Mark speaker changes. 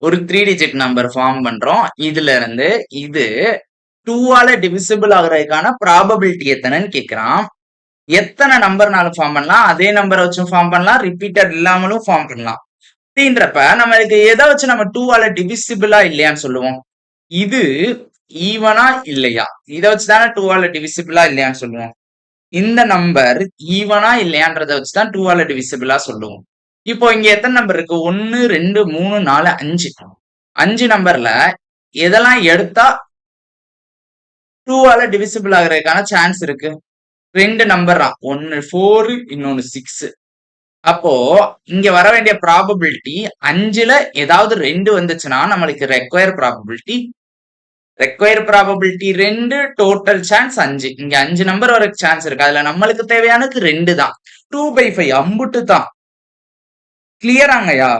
Speaker 1: ஒரு 3 digit number form பண்றோம். இதுல இருந்து இது 2ஆல டிவிசிபிள் ஆகுறதுக்கான ப்ராபபிலிட்டி எத்தனைன்னு கேக்குறான். எத்தனை நம்பர்னாலும் ஃபார்ம் பண்ணலாம், அதே நம்பரை வச்சும் ஃபார்ம் பண்ணலாம், ரிப்பீட்டட் இல்லாமலும் ஃபார்ம் பண்ணலாம். அப்படின்றப்ப நம்மளுக்கு எதை வச்சு நம்ம 2ஆல டிவிசிபிளா இல்லையான்னு சொல்லுவோம். இது ஈவனா இல்லையா, இதை வச்சுதானே 2ஆல டிவிசிபிளா இல்லையான்னு சொல்லுவோம். இந்த நம்பர் ஈவனா இல்லையான்றதை வச்சுதான் 2ஆல டிவிசிபிளா சொல்லுவோம். இப்போ இங்க எத்தனை நம்பர் இருக்கு? 1 2 3 4 5. 5 நம்பர்ல எதெல்லாம் எடுத்தா 2ஆல டிவிசிபிள் ஆகுறதுக்கான சான்ஸ் இருக்கு? 2 நம்பர் தான், ஒன்னு 4 இன்னொன்னு 6. அப்போ இங்க வர வேண்டிய ப்ராபபிலிட்டி 5ல ஏதாவது 2 வந்துச்சுன்னா நம்மளுக்கு ரெக்வயர் ப்ராபபிலிட்டி 2, டோட்டல் சான்ஸ் 5. இங்க 5 நம்பர் வர சான்ஸ் இருக்கு. அதுல நம்மளுக்கு தேவையானது 2 தான். 2/5 அம்புட்டு தான். கிளியராங்கய்யா?